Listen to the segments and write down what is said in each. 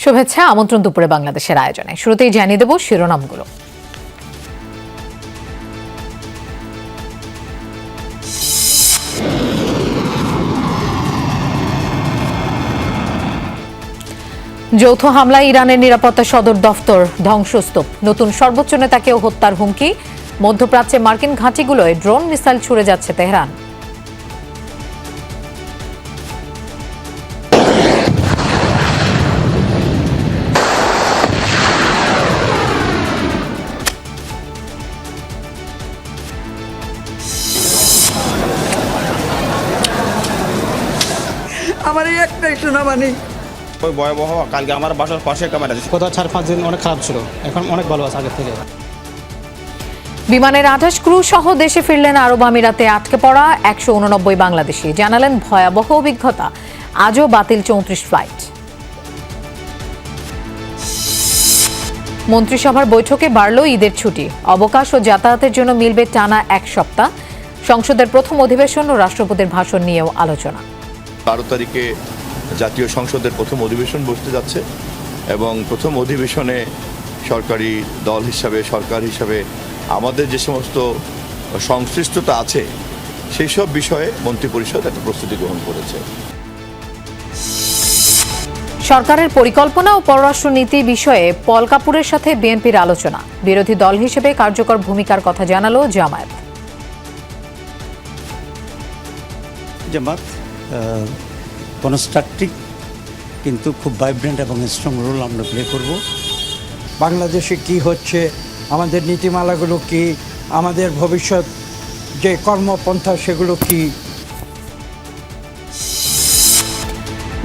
শুভেচ্ছা, আমন্ত্রণ দুপুরে বাংলাদেশের আয়োজনে। শুরুতেই জানিয়ে দেব শিরোনামগুলো। যৌথ হামলায় ইরানের নিরাপত্তা সদর দফতর ধ্বংসস্তূপ, নতুন সর্বোচ্চ নেতাকেও হত্যার হুমকি। মধ্যপ্রাচ্যে মার্কিন ঘাঁটিগুলোয় ড্রোন মিসাইল ছুড়ে যাচ্ছে তেহরান। আমার এই একটাই সেনাবাহিনী ওই ভয়াবহ। কালকে আমার বাসার পাশে ক্যামেরা দিচ্ছে। গত 4-5 দিন অনেক খারাপ ছিল, এখন অনেক ভালো আছে আগের থেকে। বিমানের 28 ক্রু সহ দেশে ফিরলেন আরব আমিরাতে আটকে পড়া 189 বাংলাদেশি। জানালেন ভয়াবহ অভিজ্ঞতা, আজও বাতিল 34 ফ্লাইট। মন্ত্রিসভার বৈঠকে বাড়ল ঈদের ছুটি, অবকাশ ও যাতায়াতের জন্য মিলবে টানা 1 সপ্তাহ। সংসদের প্রথম অধিবেশন ও রাষ্ট্রপতির ভাষণ নিয়েও আলোচনা। 12 তারিখে জাতীয় সংসদের প্রথম অধিবেশন বসতে যাচ্ছে এবং প্রথম অধিবেশনে সরকারি দল হিসাবে, সরকার হিসাবে আমাদের যে সমস্ত সংশ্লিষ্টতা আছে সেই সব বিষয়ে মন্ত্রিপরিষদ একটা প্রস্তুতি গ্রহণ করেছে। সরকারের পরিকল্পনা ও পররাষ্ট্র নীতি বিষয়ে পল কাপুরের সাথে বিএনপির আলোচনা। বিরোধী দল হিসেবে কার্যকর ভূমিকার কথা জানালো জামায়াত। জামাত কনস্ট্রাকটিভ কিন্তু খুব ভাইব্রেন্ট এবং স্ট্রং রোল আমরা প্লে করব। বাংলাদেশে কি হচ্ছে, আমাদের নীতিমালাগুলো কি, আমাদের ভবিষ্যৎ যে কর্মপন্থা সেগুলো কি।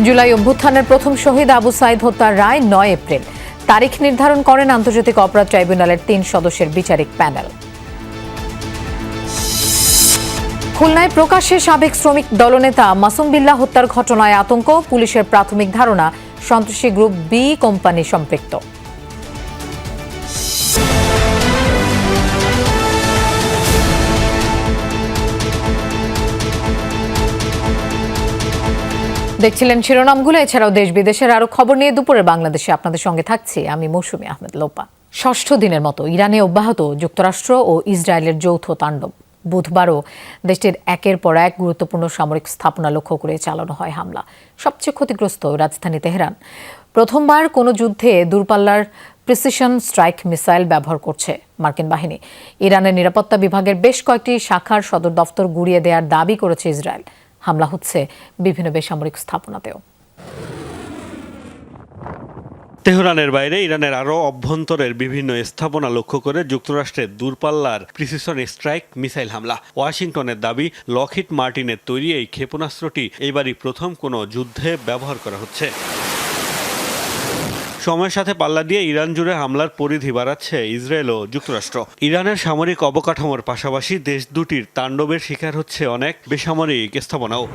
জুলাই অভ্যুত্থানের প্রথম শহীদ আবু সাইদ হত্যার রায় 9 এপ্রিল। তারিখ নির্ধারণ করেন আন্তর্জাতিক অপরাধ ট্রাইব্যুনালের 3 সদস্যের বিচারিক প্যানেল। খুলনায় প্রকাশ্যে সাবেক শ্রমিক দলনেতা মাসুম বিল্লাহ হত্যার ঘটনায় আতঙ্ক। পুলিশের প্রাথমিক ধারণা সন্ত্রাসী গ্রুপ বি কোম্পানি সম্পৃক্ত। দেখছিলেন শিরোনামগুলো। এছাড়াও দেশ বিদেশের আরো খবর নিয়ে দুপুরে বাংলাদেশে আপনাদের সঙ্গে থাকছি আমি মৌসুমী আহমেদ লোপা। ষষ্ঠ দিনের মতো ইরানে অব্যাহত যুক্তরাষ্ট্র ও ইসরায়েলের যৌথ তাণ্ডব। বুধবারও দেশটির একের পর এক গুরুত্বপূর্ণ সামরিক স্থাপনা লক্ষ্য করে চালানো হয় হামলা। সবচেয়ে ক্ষতিগ্রস্ত রাজধানী তেহরান। প্রথমবার কোনো যুদ্ধে দূরপাল্লার প্রিসিশন স্ট্রাইক মিসাইল ব্যবহার করছে মার্কিন বাহিনী। ইরানের নিরাপত্তা বিভাগের বেশ কয়েকটি শাখার সদর দফতর গুঁড়িয়ে দেওয়ার দাবি করেছে ইসরায়েল। হামলা হচ্ছে বিভিন্ন বেসামরিক স্থাপনাতেও। তেহরানের বাইরে ইরানের আরও অভ্যন্তরের বিভিন্ন স্থাপনা লক্ষ্য করে যুক্তরাষ্ট্রের দূরপাল্লার প্রিসিশন স্ট্রাইক মিসাইল হামলা। ওয়াশিংটনের দাবি, লকহিড মার্টিনের তৈরি এই ক্ষেপণাস্ত্রটি এবারই প্রথম কোনো যুদ্ধে ব্যবহার করা হচ্ছে। সময়ের সাথে পাল্লা দিয়ে ইরান জুড়ে হামলার পরিধি বাড়াচ্ছে ইসরায়েল ও যুক্তরাষ্ট্র। ইরানের সামরিক অবকাঠামোর পাশাপাশি দেশ দুটির তাণ্ডবের শিকার হচ্ছে অনেক বেসামরিক স্থাপনাও।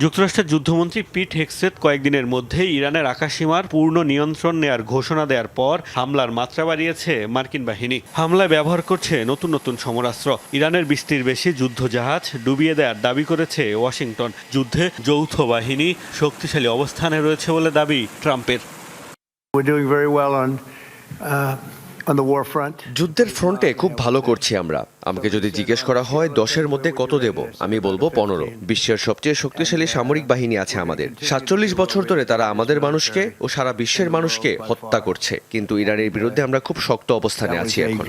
যুক্তরাষ্ট্রের যুদ্ধমন্ত্রী পিট হেগসেথ কয়েকদিনের মধ্যেই ইরানের আকাশসীমার পূর্ণ নিয়ন্ত্রণ নেয়ার ঘোষণা দেওয়ার পর হামলার মাত্রা বাড়িয়েছে মার্কিন বাহিনী। হামলায় ব্যবহার করছে নতুন নতুন সমরাস্ত্র। ইরানের 20টির বেশি যুদ্ধজাহাজ ডুবিয়ে দেওয়ার দাবি করেছে ওয়াশিংটন। যুদ্ধে যৌথ বাহিনী শক্তিশালী অবস্থানে রয়েছে বলে দাবি ট্রাম্পের। যুদ্ধের ফ্রন্টে খুব ভালো করছি আমরা। আমাকে যদি জিজ্ঞেস করা হয় 10-এর মধ্যে কত দেব, আমি বলবো 15। বিশ্বের সবচেয়ে শক্তিশালী সামরিক বাহিনী আছে আমাদের। 47 বছর ধরে তারা আমাদের মানুষকে ও সারা বিশ্বের মানুষকে হত্যা করছে, কিন্তু ইরানের বিরুদ্ধে আমরা খুব শক্ত অবস্থানে আছি এখন।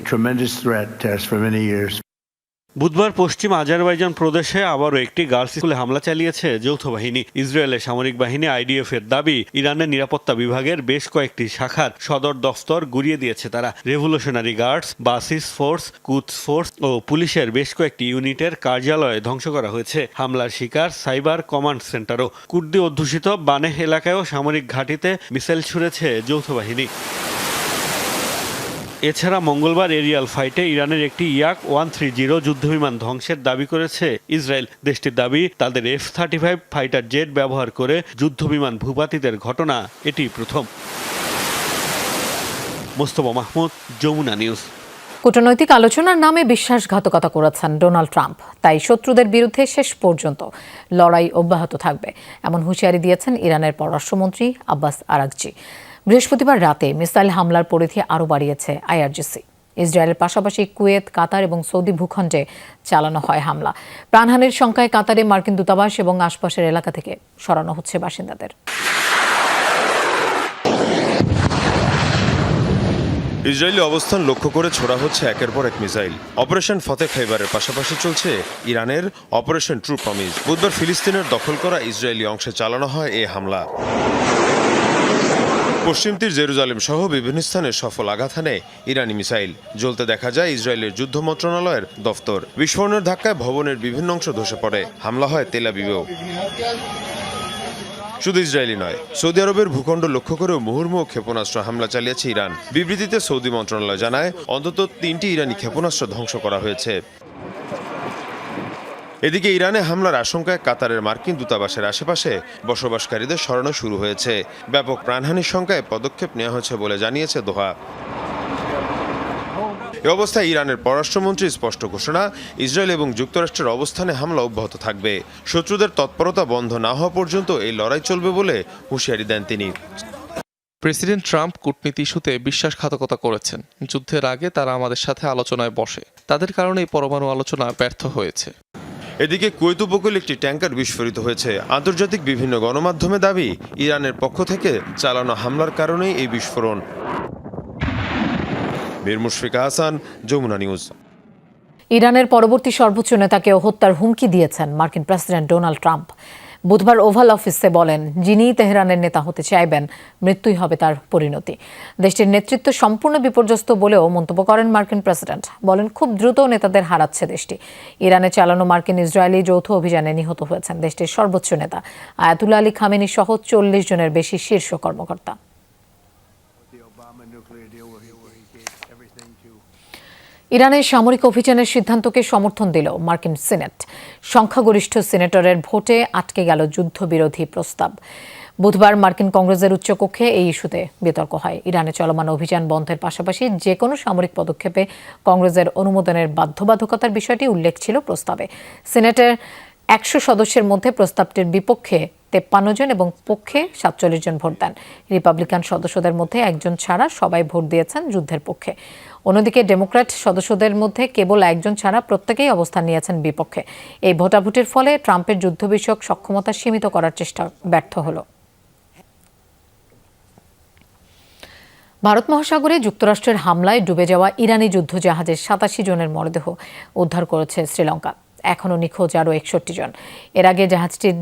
বুধবার পশ্চিম আজারবাইজান প্রদেশে আবারও একটি গার্লস স্কুলে হামলা চালিয়েছে যৌথ বাহিনী। ইসরায়েলের সামরিক বাহিনী আইডিএফ এর দাবি, ইরানের নিরাপত্তা বিভাগের বেশ কয়েকটি শাখার সদর দফতর গুঁড়িয়ে দিয়েছে তারা। রেভলিউশনারি গার্ডস, বাসিস ফোর্স, কুদস ফোর্স ও পুলিশের বেশ কয়েকটি ইউনিটের কার্যালয় ধ্বংস করা হয়েছে। হামলার শিকার সাইবার কমান্ড সেন্টারও। কুর্দি অধ্যুষিত বানেহ এলাকায়ও সামরিক ঘাঁটিতে মিসাইল ছুড়েছে যৌথ বাহিনী। এছাড়া মঙ্গলবার এরিয়াল ফাইটে ইরানের একটি ইয়াক-130 যুদ্ধবিমান ধ্বংসের দাবি করেছে ইসরায়েল। দেশটির দাবি, তাদের F-35 ফাইটার জেট ব্যবহার করে যুদ্ধবিমান ভূপাতিতের ঘটনা এটি প্রথম। মোস্তফা মাহমুদ, যমুনা নিউজ। কূটনৈতিক আলোচনার নামে বিশ্বাসঘাতকতা করেছেন ডোনাল্ড ট্রাম্প, তাই শত্রুদের বিরুদ্ধে শেষ পর্যন্ত লড়াই অব্যাহত থাকবে এমন হুঁশিয়ারি দিয়েছেন ইরানের পররাষ্ট্রমন্ত্রী আব্বাস আরাগচি। বৃহস্পতিবার রাতে মিসাইল হামলার পরিধি আরও বাড়িয়েছে আইআরজিসি। ইসরায়েলের পাশাপাশি কুয়েত, কাতার এবং সৌদি ভূখণ্ডে চালানো হয় হামলা। প্রাণহানির সংখ্যায় কাতারে মার্কিন দূতাবাস এবং আশপাশের এলাকা থেকে সরানো হচ্ছে বাসিন্দাদের। ইসরায়েলি অবস্থান লক্ষ্য করে ছোড়া হচ্ছে একের পর এক মিসাইল। অপারেশন ফতে খাইবারের পাশাপাশি চলছে ইরানের অপারেশন ট্রু প্রমিস। বুধবার ফিলিস্তিনের দখল করা ইসরায়েলি অংশে চালানো হয় এই হামলা। পশ্চিম তীর জেরুজালেম সহ বিভিন্ন স্থানে সফল আঘাত হানে ইরানি মিসাইল। জ্বলতে দেখা যায় ইসরায়েলের যুদ্ধ মন্ত্রণালয়ের দফতর। বিস্ফোরণের ধাক্কায় ভবনের বিভিন্ন অংশ ধসে পড়ে। হামলা হয় তেল আবিবেও। শুধু ইসরায়েলি নয়, সৌদি আরবের ভূখণ্ড লক্ষ্য করেও মুহুর্মুহু ক্ষেপণাস্ত্র হামলা চালিয়েছে ইরান। বিবৃতিতে সৌদি মন্ত্রণালয় জানায় অন্তত 3টি ইরানি ক্ষেপণাস্ত্র ধ্বংস করা হয়েছে। এদিকে ইরানে হামলার আশঙ্কায় কাতারের মার্কিন দূতাবাসের আশেপাশে বসবাসকারীদের সরানো শুরু হয়েছে। ব্যাপক প্রাণহানির সংখ্যায় পদক্ষেপ নেওয়া হয়েছে বলে জানিয়েছে দোহা। এ অবস্থায় ইরানের পররাষ্ট্রমন্ত্রী স্পষ্ট ঘোষণা, ইসরায়েল এবং যুক্তরাষ্ট্রের অবস্থানে হামলা অব্যাহত থাকবে। শত্রুদের তৎপরতা বন্ধ না হওয়া পর্যন্ত এই লড়াই চলবে বলে হুঁশিয়ারি দেন তিনি। প্রেসিডেন্ট ট্রাম্প কূটনীতি ইস্যুতে বিশ্বাসঘাতকতা করেছেন। যুদ্ধের আগে তারা আমাদের সাথে আলোচনায় বসে, তাদের কারণে পরমাণু আলোচনা ব্যর্থ হয়েছে। এদিকে কুয়েত উপকূলে একটি ট্যাঙ্কার বিস্ফোরিত হয়েছে। আন্তর্জাতিক বিভিন্ন গণমাধ্যমে দাবি, ইরানের পক্ষ থেকে চালানো হামলার কারণেই এই বিস্ফোরণ। মীর মুশফিকা হাসান, যমুনা নিউজ। ইরানের পরবর্তী সর্বোচ্চ নেতাকেও হত্যার হুমকি দিয়েছেন মার্কিন প্রেসিডেন্ট ডোনাল্ড ট্রাম্প। বুধবার ওভাল অফিসে বলেন, যিনি তেহরানের নেতা হতে চাইবেন, মৃত্যুই হবে তার পরিণতি। দেশটির নেতৃত্ব সম্পূর্ণ বিপর্যস্ত বলেও মন্তব্য করেন মার্কিন প্রেসিডেন্ট। বলেন, খুব দ্রুত নেতাদের হারাচ্ছে দেশটি। ইরানে চালানো মার্কিন ইসরায়েলি যৌথ অভিযানে নিহত হয়েছেন দেশটির সর্বোচ্চ নেতা আয়াতুল্লাহ আলী খামেনি সহ 40 জনের বেশি শীর্ষ কর্মকর্তা। ইরানের সামরিক অভিযানের সিদ্ধান্তকে সমর্থন দিল মার্কিন সিনেট। সংখ্যাগরিষ্ঠ সিনেটরের ভোটে আটকে গেল যুদ্ধবিরোধী প্রস্তাব। বুধবার মার্কিন কংগ্রেসের উচ্চকক্ষে এই ইস্যুতে বিতর্ক হয়। ইরানে চলমান অভিযান বন্ধের পাশাপাশি যে কোনো সামরিক পদক্ষেপে কংগ্রেসের অনুমোদনের বাধ্যবাধকতার বিষয়টি উল্লেখ ছিল প্রস্তাবে। সিনেটের 100 সদস্যের মধ্যে প্রস্তাবটির বিপক্ষে 53 জন এবং পক্ষে 47 জন ভোট দেন। রিপাবলিকান সদস্যদের মধ্যে একজন ছাড়া সবাই ভোট দিয়েছেন যুদ্ধের পক্ষে। অন্যদিকে ডেমোক্র্যাট সদস্যদের মধ্যে কেবল একজন ছাড়া প্রত্যেকেই অবস্থান নিয়েছেন বিপক্ষে। এই ভোটাভুটির ফলে ট্রাম্পের যুদ্ধ বিষয়ক সক্ষমতা সীমিত করার চেষ্টা ব্যর্থ হলো। ভারত মহাসাগরে যুক্তরাষ্ট্রের হামলায় ডুবে যাওয়া ইরানি যুদ্ধজাহাজের 87 জনের মরদেহ উদ্ধার করেছে শ্রীলঙ্কা। এখনও নিখোঁজ আরও 61 জন। এর আগে জাহাজটির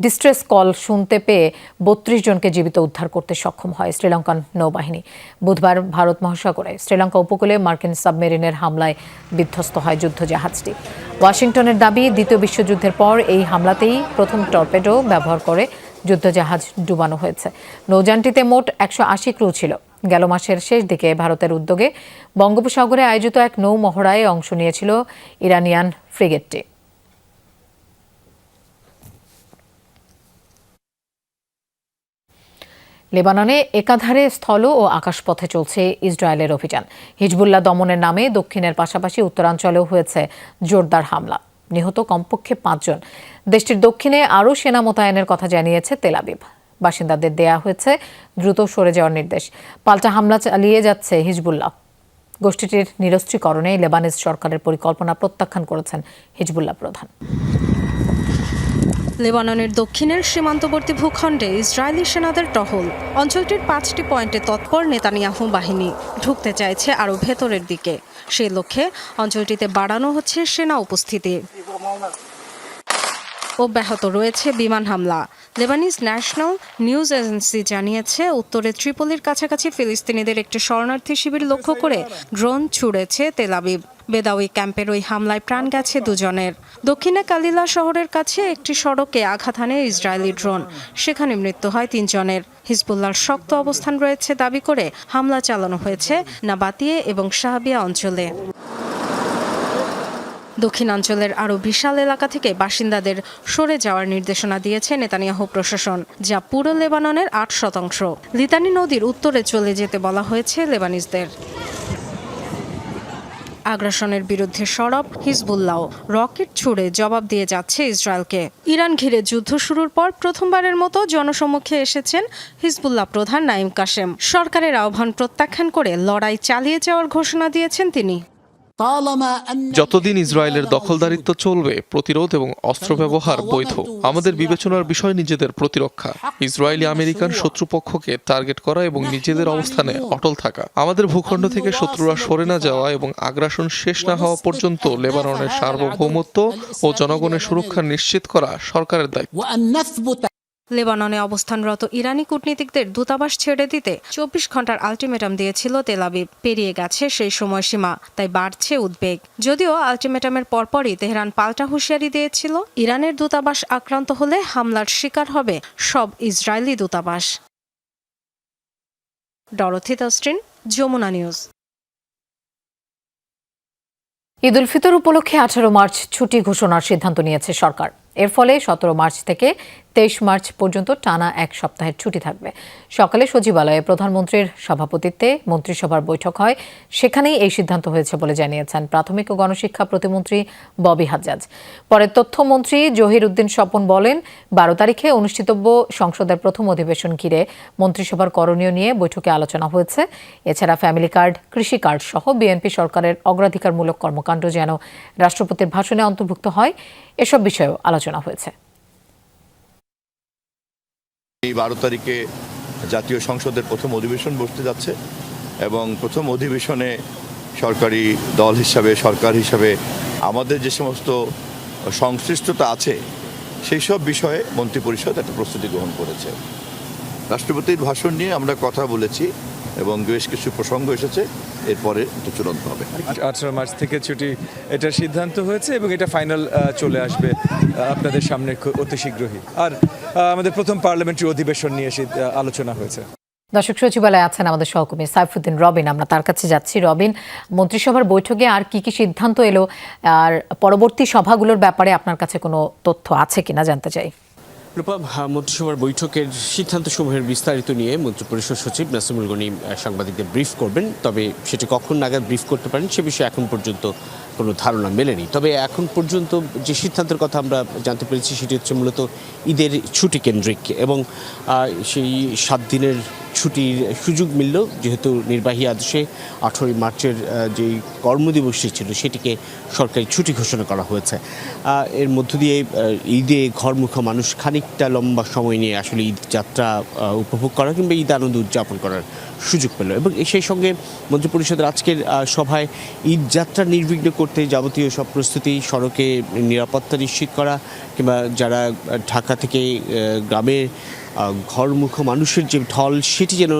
ডিস্ট্রেস কল শুনতে পেয়ে 32 জনকে জীবিত উদ্ধার করতে সক্ষম হয় শ্রীলঙ্কান নৌবাহিনী। বুধবার ভারত মহাসাগরে শ্রীলঙ্কা উপকূলে মার্কিন সাবমেরিনের হামলায় বিধ্বস্ত হয় যুদ্ধজাহাজটি। ওয়াশিংটনের দাবি, দ্বিতীয় বিশ্বযুদ্ধের পর এই হামলাতেই প্রথম টর্পেডো ব্যবহার করে যুদ্ধজাহাজ ডুবানো হয়েছে। নৌযানটিতে মোট 180 ক্রু ছিল। গেল মাসের শেষ দিকে ভারতের উদ্যোগে বঙ্গোপসাগরে আয়োজিত এক নৌ মহড়ায় অংশ নিয়েছিল ইরানিয়ান ফ্রিগেটটি। লেবাননে একাধারে স্থল ও আকাশপথে চলছে ইসরায়েলের অভিযান। হিজবুল্লাহ দমনের নামে দক্ষিণের পাশাপাশি উত্তরাঞ্চলেও হয়েছে জোরদার হামলা। নিহত কমপক্ষে 5 জন। দেশটির দক্ষিণে আরও সেনা মোতায়েনের কথা জানিয়েছে তেল আবিব। বাসিন্দাদের দেয়া হয়েছে দ্রুত সরে যাওয়ার নির্দেশ। পাল্টা হামলা চালিয়ে যাচ্ছে হিজবুল্লাহ। গোষ্ঠীটির নিরস্ত্রীকরণে লেবানিজ সরকারের পরিকল্পনা প্রত্যাখ্যান করেছেন হিজবুল্লাহ প্রধান। লেবাননের দক্ষিণের সীমান্তবর্তী ভূখণ্ডে ইসরায়েলি সেনাদের টহল। অঞ্চলটির 5টি পয়েন্টে তৎপর নেতানিয়াহু বাহিনী ঢুকতে চাইছে আরও ভেতরের দিকে। সেই লক্ষ্যে অঞ্চলটিতে বাড়ানো হচ্ছে সেনা উপস্থিতি। অব্যাহত রয়েছে বিমান হামলা। লেবানিজ ন্যাশনাল নিউজ এজেন্সি জানিয়েছে, উত্তরে ত্রিপলির কাছাকাছি ফিলিস্তিনিদের একটি শরণার্থী শিবির লক্ষ্য করে ড্রোন ছুড়েছে তেল আবিব। বেদাউই ক্যাম্পের ওই হামলায় প্রাণ গেছে 2 জনের। দক্ষিণে কালিলা শহরের কাছে একটি সড়কে আঘাত হানে ইসরায়েলি ড্রোন। সেখানে মৃত্যু হয় 3 জনের। হিজবুল্লাহর শক্ত অবস্থান রয়েছে দাবি করে হামলা চালানো হয়েছে নাবাতিয়ে এবং শাহবিয়া অঞ্চলে। দক্ষিণাঞ্চলের আরও বিশাল এলাকা থেকে বাসিন্দাদের সরে যাওয়ার নির্দেশনা দিয়েছে নেতানিয়াহু প্রশাসন, যা পুরো লেবাননের 8%। লিতানি নদীর উত্তরে চলে যেতে বলা হয়েছে লেবানিজদের। আগ্রাসনের বিরুদ্ধে সরব হিজবুল্লাহ, রকেট ছুড়ে জবাব দিয়ে যাচ্ছে ইসরায়েলকে। ইরান ঘিরে যুদ্ধ শুরুর পর প্রথমবারের মতো জনসমক্ষে এসেছেন হিজবুল্লাহ প্রধান নাঈম কাশেম। সরকারের আহ্বান প্রত্যাখ্যান করে লড়াই চালিয়ে যাওয়ার ঘোষণা দিয়েছেন তিনি। যতদিন ইসরায়েলের দখলদারিত্ব চলবে, প্রতিরোধ এবং অস্ত্র ব্যবহার বৈধ। আমাদের বিবেচনার বিষয় নিজেদের প্রতিরক্ষা, ইসরায়েলি আমেরিকান শত্রুপক্ষকে টার্গেট করা এবং নিজেদের অবস্থানে অটল থাকা। আমাদের ভূখণ্ড থেকে শত্রুরা সরে না যাওয়া এবং আগ্রাসন শেষ না হওয়া পর্যন্ত লেবাননের সার্বভৌমত্ব ও জনগণের সুরক্ষা নিশ্চিত করা সরকারের দায়িত্ব। লেবাননে অবস্থানরত ইরানি কূটনীতিকদের দূতাবাস ছেড়ে দিতে 24 ঘন্টার আলটিমেটাম দিয়েছিল তেল আবিব। পেরিয়ে গেছে সেই সময়সীমা, তাই বাড়ছে উদ্বেগ। যদিও আলটিমেটামের পরপরই তেহরান পাল্টা হুঁশিয়ারি দিয়েছিল, ইরানের দূতাবাস আক্রান্ত হলে হামলার শিকার হবে সব ইসরায়েলি দূতাবাস। ডরথি তাস্ট্রিন, যমুনা নিউজ। ঈদ উল ফিতর উপলক্ষে 18 মার্চ ছুটি ঘোষণার সিদ্ধান্ত নিয়েছে সরকার। এর ফলে 17 মার্চ থেকে 23 মার্চ পর্যন্ত টানা এক সপ্তাহের ছুটি থাকবে। সকালে সচিবালয়ে প্রধানমন্ত্রীর সভাপতিত্বে মন্ত্রিসভার বৈঠক হয়, সেখানেই এই সিদ্ধান্ত হয়েছে বলে জানিয়েছেন প্রাথমিক ও গণশিক্ষা প্রতিমন্ত্রী ববি হাজ্জাজ। পরে তথ্যমন্ত্রী জহির উদ্দিন স্বপন বলেন, 12 তারিখে অনুষ্ঠিতব্য সংসদের প্রথম অধিবেশন ঘিরে মন্ত্রিসভার করণীয় নিয়ে বৈঠকে আলোচনা হয়েছে। এছাড়া ফ্যামিলি কার্ড, কৃষি কার্ড সহ বিএনপি সরকারের অগ্রাধিকারমূলক কর্মকাণ্ড যেন রাষ্ট্রপতির ভাষণে অন্তর্ভুক্ত হয়, এসব বিষয়েও আলোচনা হয়েছে। এই 12 তারিখে জাতীয় সংসদের প্রথম অধিবেশন বসতে যাচ্ছে এবং প্রথম অধিবেশনে সরকারি দল হিসাবে, সরকার হিসাবে আমাদের যে সমস্ত সংশ্লিষ্টতা আছে সেই সব বিষয়ে মন্ত্রিপরিষদ একটা প্রস্তুতি গ্রহণ করেছে। রাষ্ট্রপতির ভাষণ নিয়ে আমরা কথা বলেছি এবং বেশ কিছু প্রসঙ্গ এসেছে, এরপরে এটা চূড়ান্ত হবে। 18 মার্চ থেকে ছুটি, এটার সিদ্ধান্ত হয়েছে এবং এটা ফাইনাল চলে আসবে আপনাদের সামনে অতি শীঘ্রই। আর আমাদের প্রথম পার্লামেন্টারি অধিবেশন নিয়ে আলোচনা হয়েছে। দর্শক, সচিবালয়ে আছেন আমাদের সহকর্মী সাইফুদ্দিন রবিন, আমরা তার কাছে যাচ্ছি। রবিন, মন্ত্রিসভার বৈঠকে আর কি কি সিদ্ধান্ত এলো, আর পরবর্তী সভাগুলোর ব্যাপারে আপনার কাছে কোনো তথ্য আছে কিনা জানতে চাই। মন্ত্রিসভার বৈঠকের সিদ্ধান্তসমূহের বিস্তারিত নিয়ে মন্ত্রিপরিষদ সচিব নাসিমুল গনি সাংবাদিকদের ব্রিফ করবেন। তবে সেটি কখন নাগাদ ব্রিফ করতে পারেন সে বিষয়ে এখন পর্যন্ত কোনো ধারণা মেলেনি। তবে এখন পর্যন্ত যে সিদ্ধান্তের কথা আমরা জানতে পেরেছি সেটি হচ্ছে মূলত ঈদের ছুটি কেন্দ্রিক এবং সেই 7 দিনের ছুটির সুযোগ মিলল, যেহেতু নির্বাহী আদেশে 18 মার্চের যেই কর্মদিবসটি ছিল সেটিকে সরকারি ছুটি ঘোষণা করা হয়েছে। এর মধ্য দিয়ে ঈদে ঘরমুখী মানুষ খানিকটা লম্বা সময় নিয়ে আসলে ঈদ যাত্রা উপভোগ করা কিংবা ঈদ আনন্দ উদযাপন করার সুযোগ পেল এবং সেই সঙ্গে মন্ত্রিপরিষদের আজকের সভায় ঈদ যাত্রা নির্বিঘ্ন করতে যাবতীয় সব প্রস্তুতি, সড়কে নিরাপত্তা নিশ্চিত করা কিংবা যারা ঢাকা থেকে গ্রামে ঘরমুখী মানুষের যে ঢল সেটি যেন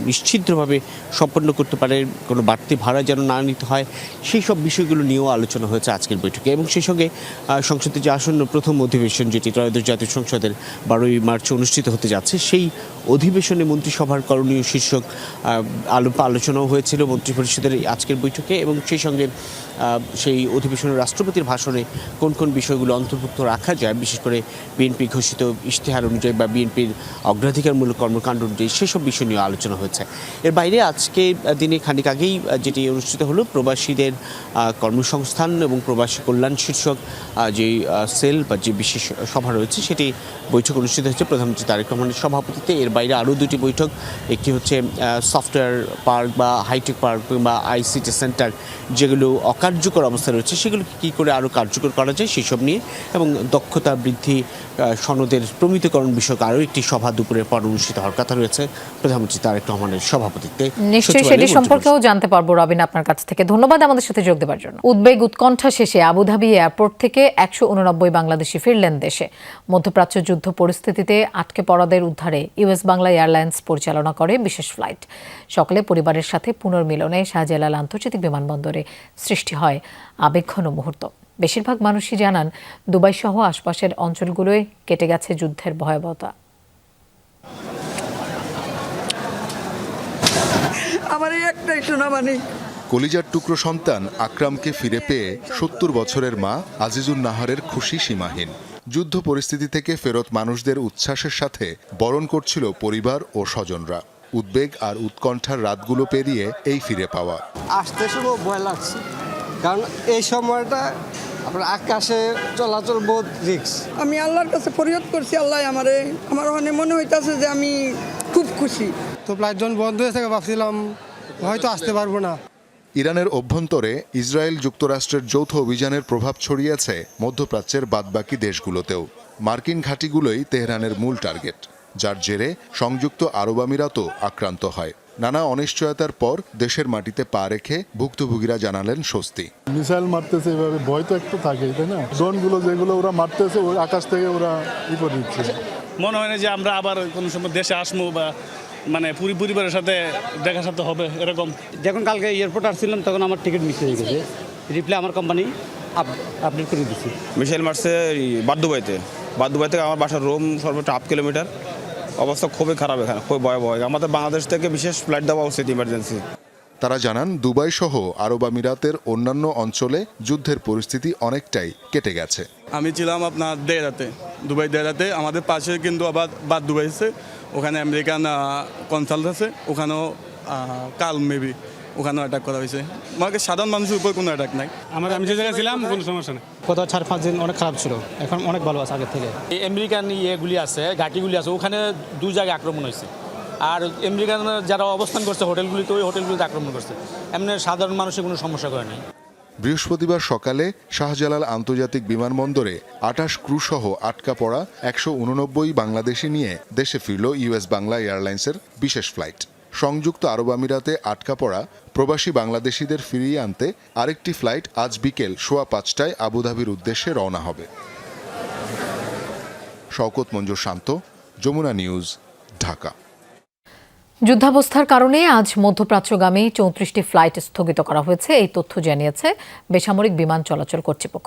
নিশ্চিতভাবে সম্পন্ন করতে পারে, কোনো বাড়তি ভাড়া যেন না নিতে হয়, সেই সব বিষয়গুলো নিয়েও আলোচনা হয়েছে আজকের বৈঠকে। এবং সেই সঙ্গে সংসদের যে আসন্ন প্রথম অধিবেশন, যেটি ত্রয়োদশ জাতীয় সংসদের 12ই মার্চ অনুষ্ঠিত হতে যাচ্ছে, সেই অধিবেশনে মন্ত্রিসভার করণীয় শীর্ষক আলোচনাও হয়েছিল মন্ত্রিপরিষদের আজকের বৈঠকে এবং সেই সঙ্গে সেই অধিবেশনের রাষ্ট্রপতির ভাষণে কোন কোন বিষয়গুলো অন্তর্ভুক্ত রাখা যায়, বিশেষ করে বিএনপি ঘোষিত ইশতেহার অনুযায়ী বা বিএনপির অগ্রাধিকারমূলক কর্মকাণ্ড অনুযায়ী সেসব বিষয় নিয়ে আলোচনা হয়েছে। এর বাইরে আজকে দিনে খানিক আগেই যেটি অনুষ্ঠিত হলো প্রবাসীদের কর্মসংস্থান এবং প্রবাসী কল্যাণ শীর্ষক যে সেল বা যে বিশেষ সভা রয়েছে সেটি বৈঠক অনুষ্ঠিত হয়েছে প্রধানমন্ত্রী তারেক রহমানের সভাপতিত্বে। এর বাইরে আরও 2টি বৈঠক, একটি হচ্ছে সফটওয়্যার পার্ক বা হাইটেক পার্ক বা আইসিটি সেন্টার যেগুলো অকার্যকর অবস্থায় রয়েছে সেগুলোকে কী করে আরও কার্যকর করা যায় সেসব নিয়ে, এবং দক্ষতা বৃদ্ধি সনদের প্রমিতকরণ বিষয়ক আরও একটি সভা দুপুরের পর অনুষ্ঠিত হওয়ার কথা রয়েছে প্রধানমন্ত্রী তারেক রহমানের সভাপতিত্বে। নিশ্চয়ই সেটি সম্পর্কেও জানতে পারবো রবিন আপনার কাছ থেকে। ধন্যবাদ আমাদের সাথে যোগ দেওয়ার জন্য। উদ্বেগ উৎকণ্ঠা শেষে আবুধাবি এয়ারপোর্ট থেকে 189 বাংলাদেশি ফিরলেন দেশে। মধ্যপ্রাচ্য যুদ্ধ পরিস্থিতিতে আটকে পড়াদের উদ্ধারে ইউএস বাংলা এয়ারলাইন্স পরিচালনা করে বিশেষ ফ্লাইট। সকালে পরিবারের সাথে পুনর্মিলনে শাহজালাল আন্তর্জাতিক বিমানবন্দরে সৃষ্টি হয় আবেগঘন মুহূর্ত। বেশিরভাগ মানুষই জানান দুবাই সহ আশপাশের অঞ্চলগুলোয় কেটে গেছে যুদ্ধের ভয়াবহতা। আমার একটাই সোনামানিক কলিজার টুকরো সন্তান আকরামকে ফিরে পেয়ে 70 বছরের মা আজিজুন নাহারের খুশি সীমাহীন। যুদ্ধ পরিস্থিতি থেকে ফেরত মানুষদের উচ্ছ্বাসের সাথে বরণ করছিল পরিবার ও স্বজনরা। উদ্বেগ আর উৎকণ্ঠার রাতগুলো পেরিয়ে এই ফিরে পাওয়া। আসতে শুরু ভয় লাগছে, কারণ এই সময়টা আপনার আকাশে চলাচল বহুত রিস্ক। আমি আল্লাহর কাছে ফরিয়াদ করছি, আল্লাহ আমার ওখানে মনে হইতাছে যে আমি খুব খুশি। তো ফ্লাইট যখন বন্ধ হয়ে থাকে ভাবছিলাম হয়তো আসতে পারবো না। ইরানের অভ্যন্তরে ইসরায়েল যুক্তরাষ্ট্রের যৌথ অভিযানের প্রভাব ছড়িয়েছে মধ্যপ্রাচ্যের বাদবাকি দেশগুলোতেও। মার্কিন ঘাঁটিগুলোই তেহরানের মূল টার্গেট, যার জেরে সংযুক্ত আরব আমিরাতও আক্রান্ত হয়। নানা অনিশ্চয়তার পর দেশের মাটিতে পা রেখে ভুক্তভোগীরা জানালেন স্বস্তি। মিসাইল মারতেছে, এভাবে ভয় তো একটু থাকে, তাই না? ড্রোনগুলো যেগুলো ওরা মারতেছে ওই আকাশ থেকে ওরা করে দিচ্ছে। মনে হয় না যে আমরা আবার কোনো সময় দেশে আসবো বা মানে পরিবারের সাথে দেখা সাথে হবে এরকম। যখন কালকে এয়ারপোর্ট আসছিলাম তখন আমার টিকিট মিস হয়ে গেছে, রিপ্লাই আমার কোম্পানি আপডেট করে দিচ্ছি। মিসাইল মারছে বাদুবাই থেকে আমার বাসার রোম সর্বোচ্চ 8 কিলোমিটার। অবস্থা খুবই খারাপ, এখানে খুবই ভয়াবহ। আমাদের বাংলাদেশ থেকে বিশেষ ফ্লাইট দেওয়া উচিত ইমার্জেন্সি। তারা জানান দুবাই সহ আরব আমিরাতের অন্যান্য অঞ্চলে যুদ্ধের পরিস্থিতি অনেকটাই কেটে গেছে। আমি ছিলাম আপনার দেরাতে, দুবাই দেরাতে। আমাদের পাশে কিন্তু আবার বাদ দুবাই আছে, ওখানে আমেরিকান কনসাল্ট আছে, ওখানেও কাল মেবি ওখানেও অ্যাটাক করা হয়েছে। আমাকে সাধারণ মানুষের উপর কোনো অ্যাটাক নাই। আমি যে জায়গায় ছিলাম কোনো সমস্যা নেই। গত 4-5 দিন অনেক খারাপ ছিল, এখন অনেক ভালো আছে আগের থেকে। এই আমেরিকান ইয়েগুলি আছে, ঘাটিগুলি আছে, ওখানে 2 জায়গায় আক্রমণ হয়েছে। আর আমেরিকান যারা অবস্থান করছে হোটেলগুলিতে, ওই হোটেলগুলিতে আক্রমণ করছে। এমনি সাধারণ মানুষের কোনো সমস্যা করে নাই। বৃহস্পতিবার সকালে শাহজালাল আন্তর্জাতিক বিমানবন্দরে 28 ক্রু সহ আটকা পড়া 189 বাংলাদেশি নিয়ে দেশে ফিরল ইউএস বাংলা এয়ারলাইন্সের বিশেষ ফ্লাইট। সংযুক্ত আরব আমিরাতে আটকা পড়া প্রবাসী বাংলাদেশিদের ফিরিয়ে আনতে আরেকটি ফ্লাইট আজ বিকেল 5:15টায় আবুধাবির উদ্দেশ্যে রওনা হবে। শওকত মঞ্জুর শান্ত, যমুনা নিউজ, ঢাকা। যুদ্ধাবস্থার কারণে আজ মধ্যপ্রাচ্যগামী 34টি ফ্লাইট স্থগিত করা হয়েছে, এই তথ্য জানিয়েছে বেসামরিক বিমান চলাচল কর্তৃপক্ষ।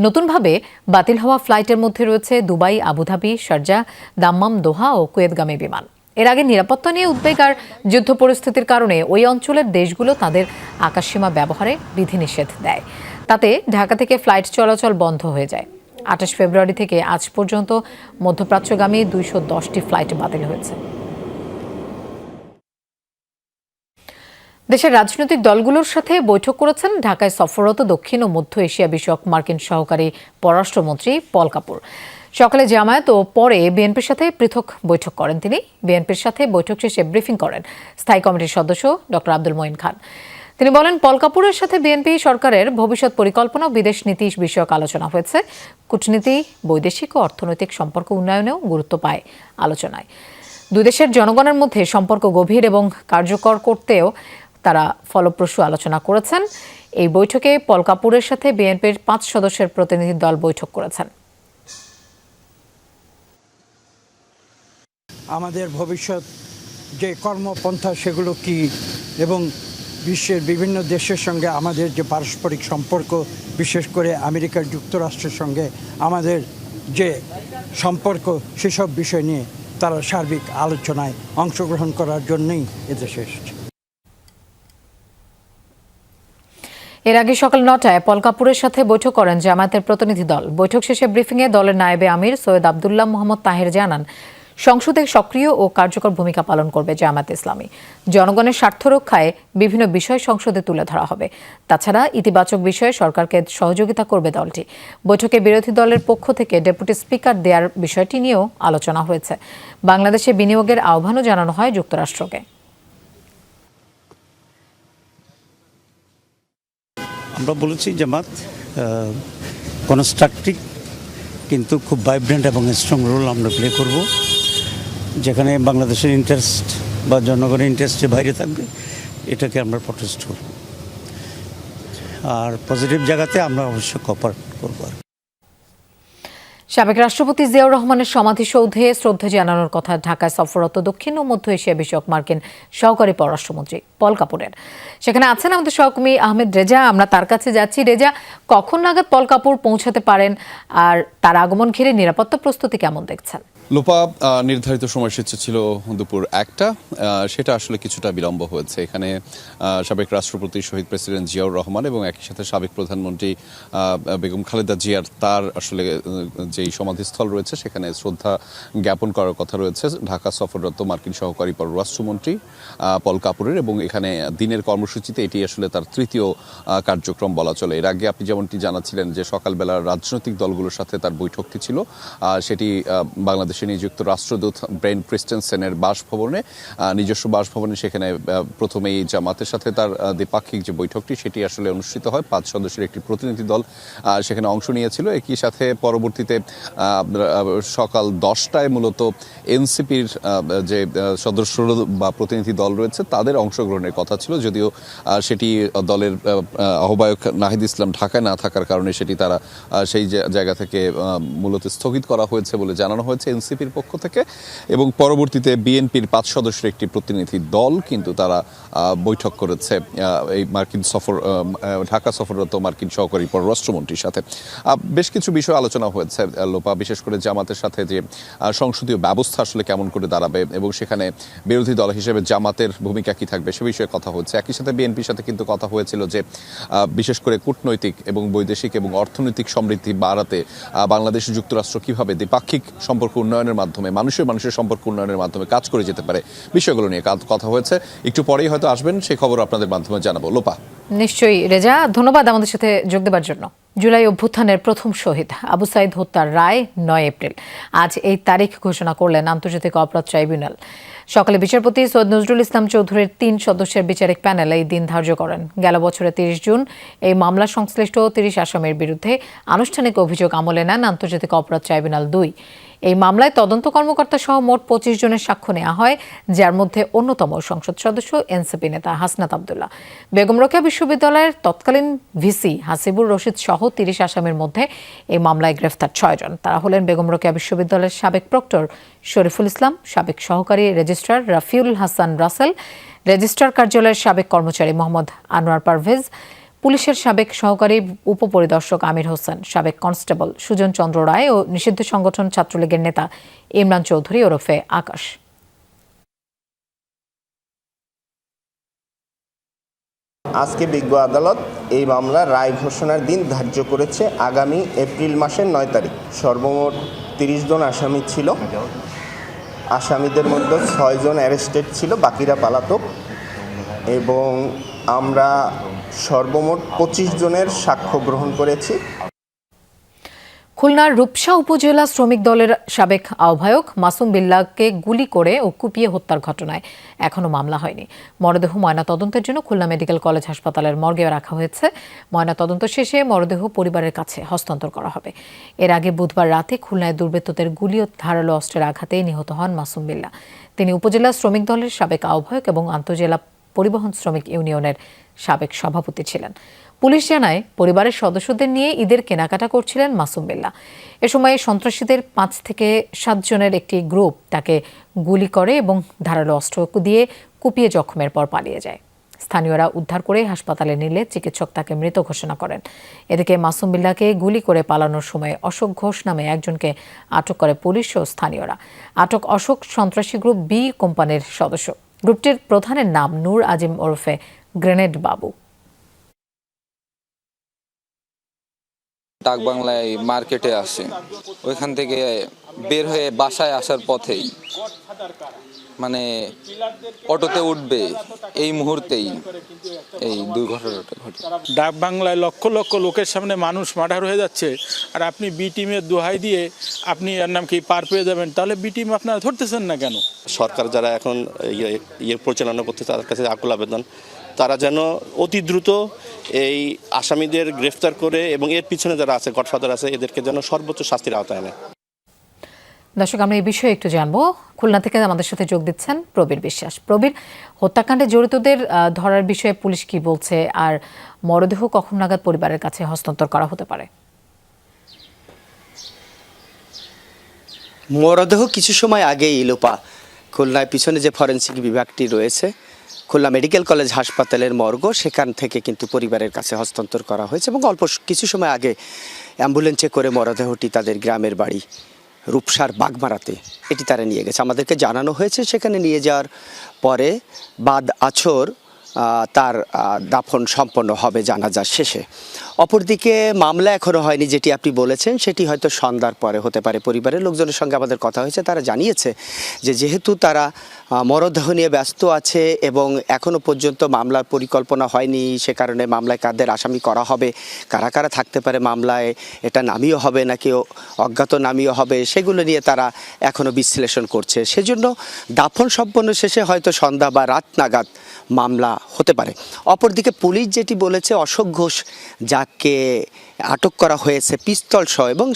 নতুনভাবে বাতিল হওয়া ফ্লাইটের মধ্যে রয়েছে দুবাই, আবুধাবি, শারজা, দাম্মাম, দোহা ও কুয়েতগামী বিমান। এর আগে নিরাপত্তা নিয়ে উদ্বেগ আর যুদ্ধ পরিস্থিতির কারণে ওই অঞ্চলের দেশগুলো তাদের আকাশসীমা ব্যবহারে বিধিনিষেধ দেয়। তাতে ঢাকা থেকে ফ্লাইট চলাচল বন্ধ হয়ে যায়। 28 ফেব্রুয়ারি থেকে আজ পর্যন্ত মধ্যপ্রাচ্যগামী 210টি ফ্লাইট বাতিল হয়েছে। দেশের রাজনৈতিক দলগুলোর সাথে বৈঠক করেছেন ঢাকায় সফররত দক্ষিণ ও মধ্য এশিয়া বিষয়ক মার্কিন সহকারী পররাষ্ট্রমন্ত্রী পল কাপুর। সকালে জামায়াত ও পরে বিএনপির সাথে পৃথক বৈঠক করেন তিনি। বিএনপির সাথে বৈঠক শেষে ব্রিফিং করেন স্থায়ী কমিটির সদস্য ডক্টর আব্দুল মঈন খান। তিনি বলেন, পল কাপুরের সাথে বিএনপি সরকারের ভবিষ্যৎ পরিকল্পনা ও বিদেশ নীতি বিষয়ক আলোচনা হয়েছে। কূটনীতি, বৈদেশিক ও অর্থনৈতিক সম্পর্ক উন্নয়নেও গুরুত্ব পায় আলোচনায়। দুই দেশের জনগণের মধ্যে সম্পর্ক গভীর এবং কার্যকর করতেও তারা ফলপ্রসূ আলোচনা করেছেন। এই বৈঠকে পল কাপুরের সাথে বিএনপির 5 সদস্যের প্রতিনিধি দল বৈঠক করেছেন। আমাদের ভবিষ্যৎ যে কর্মপন্থা সেগুলো কি, এবং বিশ্বের বিভিন্ন দেশের সঙ্গে আমাদের যে পারস্পরিক সম্পর্ক, বিশেষ করে আমেরিকা যুক্তরাষ্ট্রের সঙ্গে আমাদের যে সম্পর্ক, সেসব বিষয় নিয়ে তারা সার্বিক আলোচনায় অংশগ্রহণ করার জন্যই এদেশে এসেছে। এর আগে সকাল 9টায় পল কাপুরের সাথে বৈঠক করেন জামায়াতের প্রতিনিধি দল। বৈঠক শেষে ব্রিফিংয়ে দলের নায়েবে আমির সৈয়দ আবদুল্লাহ মোহাম্মদ তাহের জানান, সংসদে সক্রিয় ও কার্যকর ভূমিকা পালন করবে জামায়াত ইসলামী। জনগণের স্বার্থ রক্ষায় বিভিন্ন বিষয় সংসদে তুলে ধরা হবে। তাছাড়া ইতিবাচক বিষয়ে সরকারকে সহযোগিতা করবে দলটি। বৈঠকে বিরোধী দলের পক্ষ থেকে ডেপুটি স্পিকার দেওয়ার বিষয়টি নিয়েও আলোচনা হয়েছে। বাংলাদেশে বিনিয়োগের আহ্বানও জানানো হয় যুক্তরাষ্ট্রকে। আমরা বলেছি জামাত কনস্ট্রাকটিভ কিন্তু খুব ভাইব্রেন্ট এবং স্ট্রং রোল আমরা প্লে করব, যেখানে বাংলাদেশের ইন্টারেস্ট বা জনগণের ইন্টারেস্টের বাইরে থাকবে এটাকে আমরা প্রটেস্ট করব। আর পজিটিভ জায়গাতে আমরা অবশ্যই কোঅপারেট করব। সাবেক রাষ্ট্রপতি জিয়াউর রহমানের সমাধিসৌধে শ্রদ্ধা জানানোর কথা ঢাকায় সফররত দক্ষিণ ও মধ্য এশিয়া বিষয়ক মার্কিন সহকারী পররাষ্ট্রমন্ত্রী পল কাপুরের। সেখানে আছেন আমাদের সহকর্মী আহমেদ রেজা। আমরা তার কাছে যাচ্ছি। রেজা, কখন নাগাদ পল কাপুর পৌঁছাতে পারেন আর তার আগমন ঘিরে নিরাপত্তা প্রস্তুতি কেমন দেখছেন? লোপা নির্ধারিত সময়সূচি ছিল দুপুর 1টা, সেটা আসলে কিছুটা বিলম্ব হয়েছে। এখানে সাবেক রাষ্ট্রপতি শহীদ প্রেসিডেন্ট জিয়াউর রহমান এবং একই সাথে সাবেক প্রধানমন্ত্রী বেগম খালেদা জিয়ার তার আসলে যেই সমাধিস্থল রয়েছে সেখানে শ্রদ্ধা জ্ঞাপন করার কথা রয়েছে ঢাকা সফররত মার্কিন সহকারী পররাষ্ট্রমন্ত্রী পল কাপুরের, এবং এখানে দিনের কর্মসূচিতে এটি আসলে তার তৃতীয় কার্যক্রম বলা চলে। এর আগে আপনি যেমনটি জানাচ্ছিলেন যে সকালবেলা রাজনৈতিক দলগুলোর সাথে তার বৈঠকটি ছিল, সেটি বাংলাদেশে নিযুক্ত রাষ্ট্রদূত ব্রেন ক্রিস্টেনসেনের বাসভবনে, নিজস্ব বাসভবনে। সেখানে প্রথমেই জামাতের সাথে তার দ্বিপাক্ষিক যে বৈঠকটি সেটি আসলে অনুষ্ঠিত হয়। 5 সদস্যের একটি প্রতিনিধি দল সেখানে অংশ নিয়েছিল। একই সাথে পরবর্তীতে সকাল 10টায় মূলত এনসিপির যে সদস্য বা প্রতিনিধি দল রয়েছে তাদের অংশগ্রহণের কথা ছিল, যদিও সেটি দলের আহ্বায়ক নাহিদ ইসলাম ঢাকায় না থাকার কারণে সেটি তারা সেই জায়গা থেকে মূলত স্থগিত করা হয়েছে বলে জানানো হয়েছে এনসিপির পক্ষ থেকে। এবং পরবর্তীতে বিএনপির 5 সদস্যের একটি প্রতিনিধি দল কিন্তু তারা বৈঠক করেছে এই মার্কিন ঢাকা সফররত মার্কিন সহকারী পররাষ্ট্রমন্ত্রীর সাথে। বেশ কিছু বিষয় আলোচনা হয়েছে লোপা, বিশেষ করে জামাতের সাথে যে সংসদীয় ব্যবস্থা আসলে কেমন করে দাঁড়াবে এবং সেখানে বিরোধী দল হিসেবে জামাতের ভূমিকা কি থাকবে সে বিষয়ে কথা হচ্ছে। একই সাথে বিএনপির সাথে কিন্তু কথা হয়েছিল যে বিশেষ করে কূটনৈতিক এবং বৈদেশিক এবং অর্থনৈতিক সমৃদ্ধি বাড়াতে বাংলাদেশ যুক্তরাষ্ট্র কিভাবে দ্বিপাক্ষিক সম্পর্ক উন্নয়নের মাধ্যমে মানুষের সম্পর্ক উন্নয়নের মাধ্যমে কাজ করে যেতে পারে বিষয়গুলো নিয়ে কথা হয়েছে। একটু পরেই হয়তো আসবেন, সেই খবর আপনাদের মাধ্যমে জানাবো। লোপা। নিশ্চয়ই রেজা, ধন্যবাদ আমাদের সাথে যোগ দেওয়ার জন্য। জুলাই অভ্যুত্থানের প্রথম শহীদ আবু সাইদ হত্যার রায় 9 এপ্রিল। আজ এই তারিখ ঘোষণা করলেন আন্তর্জাতিক অপরাধ ট্রাইব্যুনাল। সকালে বিচারপতি সৈয়দ নজরুল ইসলাম চৌধুরীর 3 সদস্যের বিচারিক প্যানেল এই দিন ধার্য করেন। গেল বছরের 30 জুন এই মামলা সংশ্লিষ্ট 30 আসামির বিরুদ্ধে আনুষ্ঠানিক অভিযোগ আমলে নেন আন্তর্জাতিক অপরাধ ট্রাইব্যুনাল 2। এই মামলায় তদন্ত কর্মকর্তা সহ মোট 25 জনের সাক্ষ্য নেওয়া হয়, যার মধ্যে অন্যতম সংসদ সদস্য এনসিপি নেতা হাসনাত আবদুল্লাহ। বেগম রোকেয়া বিশ্ববিদ্যালয়ের তৎকালীন ভিসি হাসিবুর রশিদ সহ 30 আসামির মধ্যে এই মামলায় গ্রেফতার 6 জন। তারা হলেন বেগম রোকেয়া বিশ্ববিদ্যালয়ের সাবেক প্রক্টর শরীফুল ইসলাম, সাবেক সহকারী রেজিস্ট্রার রাফিউল হাসান রাসেল, রেজিস্ট্রার কার্যালয়ের সাবেক কর্মচারী মোহাম্মদ আনোয়ার পারভেজ, পুলিশের সাবেক সহকারী উপপরিদর্শক আমির হোসেন, সাবেক কনস্টেবল সুজন চন্দ্র রায় ও নিষিদ্ধ সংগঠন ছাত্রলীগের নেতা ইমরান চৌধুরী ওরফে আকাশ। আজকে বিজ্ঞ আদালত এই মামলার রায় ঘোষণার দিন ধার্য করেছে আগামী এপ্রিল মাসের 9 তারিখ। সর্বমোট 30 জন আসামি ছিল। আসামিদের মধ্যে 6 জন অ্যারেস্টেড ছিল, বাকিরা পলাতক। এবং আমরা সর্বমোট 25 জনের সাক্ষ্য গ্রহণ করেছি। খুলনার রূপসা উপজেলা শ্রমিক দলের সাবেক আহ্বায়ক মাসুম বিল্লাহকে গুলি করে ও কুপিয়ে হত্যার ঘটনায় এখনো মামলা হয়নি। মরদেহ ময়নাতদন্তের জন্য খুলনা মেডিকেল কলেজ হাসপাতালের মর্গে রাখা হয়েছে। ময়নাতদন্ত শেষে মরদেহ পরিবারের কাছে হস্তান্তর করা হবে। এর আগে বুধবার রাতে খুলনায় দুর্বৃত্তদের গুলি ও ধারালো অস্ত্রের আঘাতে নিহত হন মাসুম বিল্লাহ। তিনি উপজেলা শ্রমিক দলের সাবেক আহ্বায়ক এবং আন্তঃজেলা পরিবহন শ্রমিক ইউনিয়নের সাবেক সভাপতি ছিলেন। পুলিশ জানায় পরিবারের সদস্যদের নিয়ে ঈদের কেনাকাটা করছিলেন মাসুম বিল্লাহ। এ সময় সন্ত্রাসীদের 5 থেকে 7 জনের একটি গ্রুপ তাকে গুলি করে এবং ধারালো অস্ত্র দিয়ে কুপিয়ে জখমের পর পালিয়ে যায়। স্থানীয়রা উদ্ধার করে হাসপাতালে নিলে চিকিৎসক তাকে মৃত ঘোষণা করেন। এদিকে মাসুম বিল্লাহকে গুলি করে পালানোর সময় অশোক ঘোষ নামে একজনকে আটক করে পুলিশ ও স্থানীয়রা। আটক অশোক সন্ত্রাসী গ্রুপ বি কোম্পানির সদস্য। গ্রুপটির প্রধানের নাম নূর আজিম ওরফে গ্রেনেড বাবু। ডাক বাংলায় মার্কেটে আসে, ওইখান থেকে বের হয়ে বাসায় আসার পথেই মানে অটোতে উঠবে এই মুহূর্তেই এই দুর্ঘটনাটা ঘটে। ডাক বাংলায় লক্ষ লক্ষ লোকের সামনে মানুষ মার্ডার হয়ে যাচ্ছে, আর আপনি বি টিমের দোহাই দিয়ে আপনি এর নাম কি পার পেয়ে যাবেন, তাহলে বি টিম আপনারা ধরতেছেন না কেন? সরকার যারা এখন পরিচালনা করতে তাদের কাছে আকুল আবেদন, তারা যেন অতি দ্রুত এই আসামিদের গ্রেফতার করে এবং এর পিছনে যারা আছে গডফাদার আছে এদেরকে যেন সর্বোচ্চ শাস্তির আওতায় আনে। দর্শক, আমরা এই বিষয়ে একটু জানবো। খুলনা থেকে আমাদের সাথে যোগ দিচ্ছেন প্রবীর বিশ্বাস। প্রবীর, হত্যাকাণ্ডে জড়িতদের ধরার বিষয়ে পুলিশ কি বলছে, আর মরদেহ কখন নাগাদ পরিবারের কাছে হস্তান্তর করা হতে পারে? মরদেহ কিছু সময় আগেই লোপা খুলনায় পিছনে যে ফরেনসিক বিভাগটি রয়েছে খুলনা মেডিকেল কলেজ হাসপাতালের মর্গ, সেখান থেকে কিন্তু পরিবারের কাছে হস্তান্তর করা হয়েছে এবং অল্প কিছু সময় আগে অ্যাম্বুলেন্সে করে মরদেহটি তাদের গ্রামের বাড়ি রূপসার বাগমারাতে এটি তারা নিয়ে গেছে। আমাদেরকে জানানো হয়েছে সেখানে নিয়ে যাওয়ার পরে বাদ আছর তার দাফন সম্পন্ন হবে জানাজা শেষে। অপরদিকে মামলা এখনও হয়নি, যেটি আপনি বলেছেন সেটি হয়তো সন্ধ্যার পরে হতে পারে। পরিবারের লোকজনের সঙ্গে আমাদের কথা হয়েছে, তারা জানিয়েছে যে যেহেতু তারা মরদেহ নিয়ে ব্যস্ত আছে এবং এখনও পর্যন্ত মামলার পরিকল্পনা হয়নি, সে কারণে মামলায় কাদের আসামি করা হবে, কারা কারা থাকতে পারে মামলায়, এটা নামিও হবে নাকি অজ্ঞাত নামিও হবে, সেগুলো নিয়ে তারা এখনও বিশ্লেষণ করছে। সেজন্য দাফন সম্পন্ন শেষে হয়তো সন্ধ্যা বা রাত নাগাদ মামলা হতে পারে। অপরদিকে পুলিশ যেটি বলেছে, অশোক ঘোষ যাকে আটক করা হয়েছে পিস্তল সহ, এবং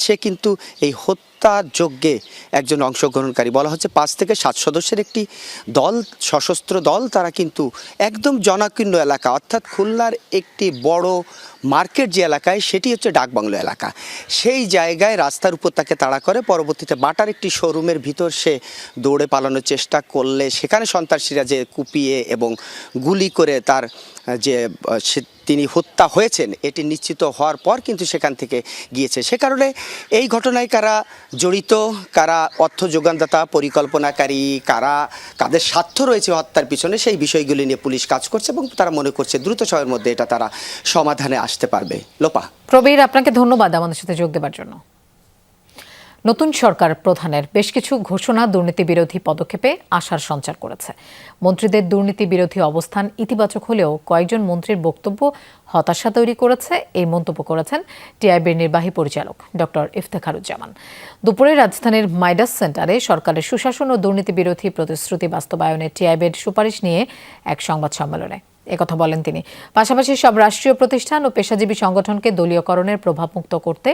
সে কিন্তু এই হত্যাযজ্ঞে একজন অংশগ্রহণকারী। বলা হচ্ছে 5 থেকে 7 সদস্যের একটি দল, সশস্ত্র দল, তারা কিন্তু একদম জনাকীর্ণ এলাকা অর্থাৎ খুলনার একটি বড় মার্কেট যে এলাকায়, সেটি হচ্ছে ডাকবাংলো এলাকা, সেই জায়গায় রাস্তার উপর তাকে তাড়া করে। পরবর্তীতে বাটার একটি শোরুমের ভিতর সে দৌড়ে পালানোর চেষ্টা করলে সেখানে সন্ত্রাসীরা যে কুপিয়ে এবং গুলি করে তার যে তিনি হত্যা হয়েছেন এটি নিশ্চিত হওয়ার পর কিন্তু সেখান থেকে গিয়েছে। সে কারণে এই ঘটনায় কারা জড়িত, কারা অর্থ যোগানদাতা, পরিকল্পনাকারী, কাদের স্বার্থ রয়েছে হত্যার পিছনে, সেই বিষয়গুলি নিয়ে পুলিশ কাজ করছে এবং তারা মনে করছে দ্রুত সময়ের মধ্যে এটা তারা সমাধানে আসতে পারবে। লোপা। প্রবীর, আপনাকে ধন্যবাদ আমাদের সাথে যোগ দেওয়ার জন্য। নতুন সরকার প্রধানের বেশ কিছু ঘোষণা দুর্নীতি বিরোধী পদক্ষেপে আশার সঞ্চার করেছে। মন্ত্রীদের দুর্নীতি বিরোধী অবস্থান ইতিবাচক হলেও কয়েকজন মন্ত্রীর বক্তব্য হতাশা তৈরি করেছে, এই মন্তব্য করেছেন টিআইবির নির্বাহী পরিচালক ডক্টর ইফতেখারুজ্জামান। দুপুরে রাজধানীর মাইডাস সেন্টারে সরকারের সুশাসন ও দুর্নীতি বিরোধী প্রতিশ্রুতি বাস্তবায়নে টিআইবির সুপারিশ নিয়ে এক সংবাদ সম্মেলনে একথা বলেন তিনি। পাশাপাশি সব রাষ্ট্রীয় প্রতিষ্ঠান ও পেশাজীবী সংগঠনকে দলীয়করণের প্রভাবমুক্ত করতে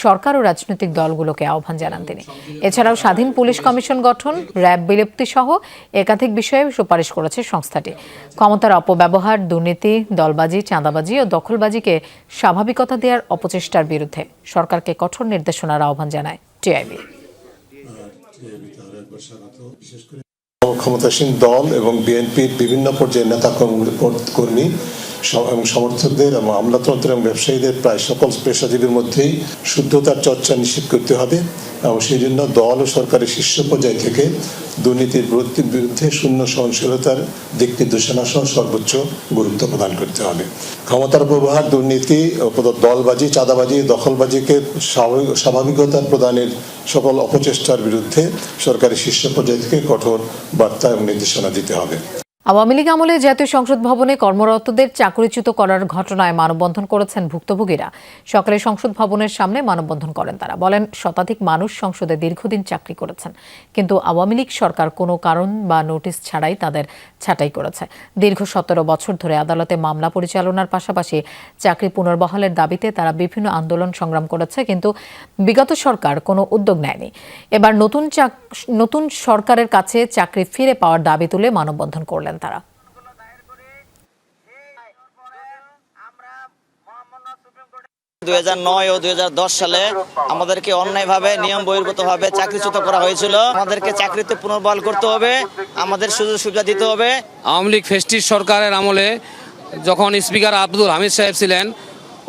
সরকার ও রাজনৈতিক দলগুলোকে আহ্বান জানান তিনি। এছাড়াও স্বাধীন পুলিশ কমিশন গঠন, র্যাব বিলুপ্তি সহ একাধিক বিষয়ে সুপারিশ করেছে সংস্থাটি। ক্ষমতার অপব্যবহার, দুর্নীতি, দলবাজি, চাঁদাবাজি ও দখলবাজিকে স্বাভাবিকতা দেওয়ার অপচেষ্টার বিরুদ্ধে সরকারকে কঠোর নির্দেশনার আহ্বান জানায় টিআইবি। ক্ষমতাসীন দল এবং বিএনপির বিভিন্ন পর্যায়ের নেতা কর্মী এবং সমর্থকদের এবং আমলাতন্ত্র এবং ব্যবসায়ীদের প্রায় সকল পেশাজীবীর মধ্যেই শুদ্ধতার চর্চা নিশ্চিত করতে হবে এবং সেই জন্য দল ও সরকারের শীর্ষ পর্যায় থেকে দুর্নীতির বিরুদ্ধে শূন্য সহনশীলতার দিক নির্দেশনা সহ সর্বোচ্চ গুরুত্ব প্রদান করতে হবে। ক্ষমতার ব্যবহার, দুর্নীতি, দলবাজি, চাঁদাবাজি, দখলবাজিকে স্বাভাবিকতা প্রদানের সকল অপচেষ্টার বিরুদ্ধে সরকারের শীর্ষ পর্যায় থেকে কঠোর বার্তা এবং নির্দেশনা দিতে হবে। আওয়ামী লীগ আমলে জাতীয় সংসদ ভবনে কর্মরতদের চাকরিচ্যুত করার ঘটনায় মানববন্ধন করেছেন ভুক্তভোগীরা। সকালে সংসদ ভবনের সামনে মানববন্ধন করেন তারা। বলেন, শতাধিক মানুষ সংসদে দীর্ঘদিন চাকরি করেছেন, কিন্তু আওয়ামী লীগ সরকার কোনো কারণ বা নোটিশ ছাড়াই তাদের ছাঁটাই করেছে। দীর্ঘ 17 বছর ধরে আদালতে মামলা পরিচালনার পাশাপাশি চাকরি পুনর্বহালের দাবিতে তারা বিভিন্ন আন্দোলন সংগ্রাম করেছে, কিন্তু বিগত সরকার কোনো উদ্যোগ নেয়নি। এবার নতুন সরকারের কাছে চাকরি ফিরে পাওয়ার দাবি তুলে মানববন্ধন করলেন তারা। 2009 ও 2010 সালে আমাদেরকে অন্যায়ভাবে নিয়ম বহির্ভূতভাবে চাকরিচ্যুত করা হয়েছিল। আমাদেরকে চাকরিতে পুনর্বহাল করতে হবে, আমাদের সুযোগ সুবিধা দিতে হবে। আওয়ামী লীগ ফ্যাসিস্ট সরকারের আমলে যখন স্পিকার আব্দুল হামিদ সাহেব ছিলেন,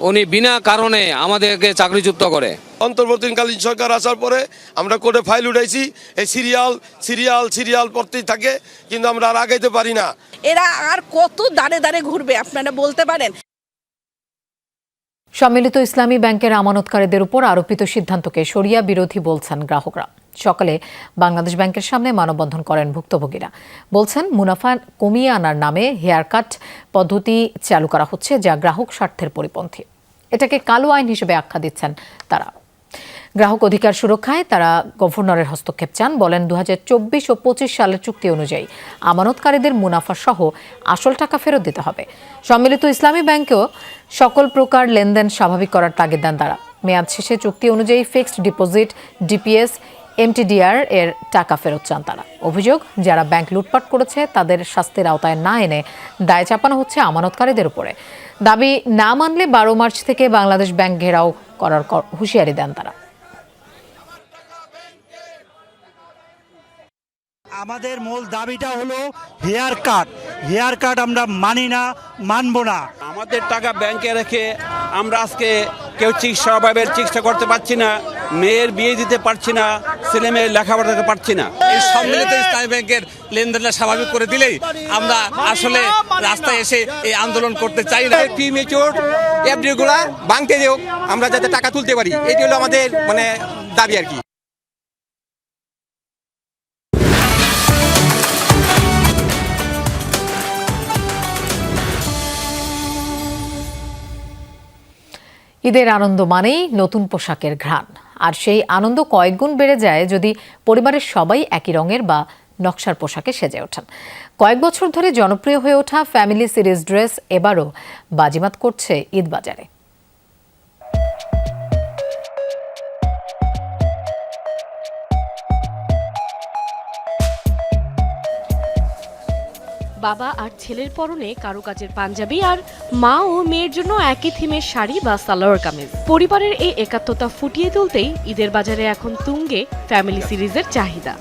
উনি বিনা কারণে আমাদেরকে চাকরিচ্যুত করে। অন্তর্বর্তীকালীন সরকার আসার পরে আমরা কোর্টে ফাইল উঠাইছি, এই সিরিয়াল পড়তেই থাকে, কিন্তু আমরা আর আগাইতে পারি না। এরা আর কত দাঁড়ে দাঁড়ে ঘুরবে আপনারা বলতে পারেন? সম্মিলিত ইসলামী ব্যাংকের আমানতকারীদের উপর আরোপিত সিদ্ধান্তকে শরিয়া বিরোধী বলছেন গ্রাহকরা। সকালে বাংলাদেশ ব্যাংকের সামনে মানববন্ধন করেন ভুক্তভোগীরা। বলছেন, মুনাফা কমিয়ে আনার নামে হেয়ার কাট পদ্ধতি চালু করা হচ্ছে, যা গ্রাহক স্বার্থের পরিপন্থী। এটাকে কালো আইন হিসেবে আখ্যা দিচ্ছেন তারা। গ্রাহক অধিকার সুরক্ষায় তারা গভর্নরের হস্তক্ষেপ চান। বলেন, 2024 ও 25 সালের চুক্তি অনুযায়ী আমানতকারীদের মুনাফা সহ আসল টাকা ফেরত দিতে হবে। সম্মিলিত ইসলামী ব্যাংকেও সকল প্রকার লেনদেন স্বাভাবিক করার তাগিদ দেন তারা। মেয়াদ শেষে চুক্তি অনুযায়ী ফিক্সড ডিপোজিট, ডিপিএস, এমটিডিআর এর টাকা ফেরত চান তারা। অভিযোগ, যারা ব্যাংক লুটপাট করেছে তাদের শাস্তির আওতায় না এনে দায় চাপানো হচ্ছে আমানতকারীদের উপরে। দাবি না মানলে 12 মার্চ থেকে বাংলাদেশ ব্যাংক ঘেরাও করার হুঁশিয়ারি দেন তারা। আমাদের মূল দাবিটা হলো হেয়ার কাট আমরা মানি না, মানব না। আমাদের টাকা ব্যাংকে রেখে আমরা আজকে কেউ চিকিৎসা করতে পারছি না, মেয়ের বিয়ে দিতে পারছি না, ছেলে মেয়ের লেখাপড়া করতে পারছি না। এই সম্মিলিত ইসলামী ব্যাংকের লেনদেনটা স্বাভাবিক করে দিলেই আমরা আসলে রাস্তায় এসে এই আন্দোলন করতে চাই না। প্রিমেচিওর এফডিগুলা ভাঙতে দেও, আমরা যাতে টাকা তুলতে পারি, এটি হলো আমাদের মানে দাবি আর কি। ঈদের আনন্দ মানেই নতুন পোশাকের ঘ্রাণ, আর সেই আনন্দ কয়েকগুণ বেড়ে যায় যদি পরিবারের সবাই একই রঙের বা নকশার পোশাকে সেজে ওঠেন। কয়েক বছর ধরে জনপ্রিয় হয়ে ওঠা ফ্যামিলি সিরিজ ড্রেস এবারও বাজিমাত করছে ঈদ বাজারে। বাবা আর ছেলের পরনে কারুকাজের পাঞ্জাবি, আর মা ও মেয়ের জন্য একই থিমের শাড়ি বা সালোয়ার কামিজ। পরিবারের এই একাত্মতা ফুটিয়ে তুলতেই ঈদের বাজারে এখন তুঙ্গে ফ্যামিলি সিরিজের চাহিদা।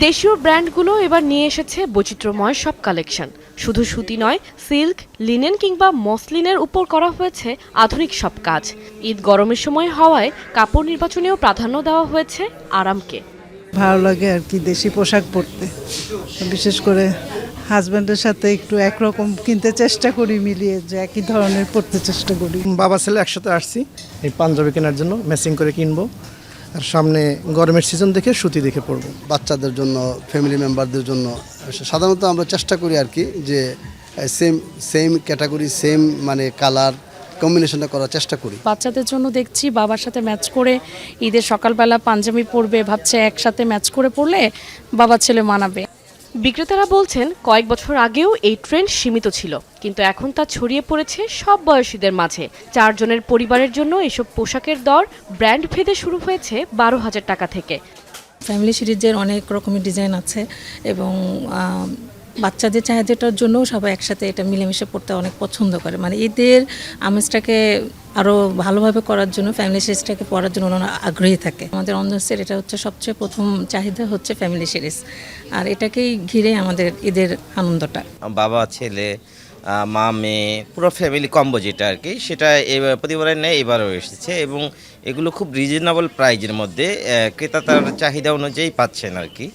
দেশীয় ব্র্যান্ডগুলো এবার নিয়ে এসেছে বৈচিত্র্যময় সব কালেকশন। শুধু সুতি নয়, সিল্ক, লিনেন কিংবা মসলিনের উপর করা হয়েছে আধুনিক সব কাজ। ঈদ গরমের সময় হওয়ায় কাপড় নির্বাচনেও প্রাধান্য দেওয়া হয়েছে আরামকে। ভালো লাগে আর কি দেশি পোশাক পরতে, বিশেষ করে হাজব্যান্ডের সাথে একটু একরকম কিনতে চেষ্টা করি, মিলিয়ে যে একই ধরনের পরতে চেষ্টা করি। বাবা ছেলে একসাথে আসছি এই পাঞ্জাবি কেনার জন্য, ম্যাচিং করে কিনবো, আর সামনে গরমের সিজন দেখে সুতি দেখে পরবো। বাচ্চাদের জন্য, ফ্যামিলি মেম্বারদের জন্য সাধারণত আমরা চেষ্টা করি আর কি যে সেম ক্যাটাগরি, সেম মানে কালার কম্বিনেশনটা করার চেষ্টা করি। বাচ্চাদের জন্য দেখছি বাবার সাথে ম্যাচ করে ঈদের সকালবেলা পাঞ্জাবি পরবে, ভাবছে একসাথে ম্যাচ করে পরলে বাবা ছেলে মানাবে। বিক্রেতারা বলছেন কয়েক বছর আগেও এই ট্রেন্ড সীমিত ছিল, কিন্তু এখন তা ছড়িয়ে পড়েছে সব বয়সীদের মাঝে। 4 জনের পরিবারের জন্য এসব পোশাকের দর ব্র্যান্ড ভেদে শুরু হয়েছে 12,000 টাকা থেকে। ফ্যামিলি সিরিজের অনেক রকমের ডিজাইন আছে এবং বাচ্চাদের চাহিদাটার জন্য সবাই একসাথে এটা মিলেমিশে পড়তে অনেক পছন্দ করে। মানে ঈদের আমেজটাকে আরও ভালোভাবে করার জন্য, ফ্যামিলি সিরিজটাকে পড়ার জন্য ওনারা আগ্রহী থাকে। আমাদের অন্দরসের এটা হচ্ছে সবচেয়ে প্রথম চাহিদা হচ্ছে ফ্যামিলি সিরিজ, আর এটাকেই ঘিরে আমাদের ঈদের আনন্দটা। বাবা ছেলে মা মেয়ে পুরো ফ্যামিলি কম্বো যেটা আর কি, সেটা প্রতিবারের নেই এবারও এসেছে এবং এগুলো খুব রিজনেবল প্রাইজের মধ্যে ক্রেতার চাহিদা অনুযায়ী পাচ্ছেন আর কি।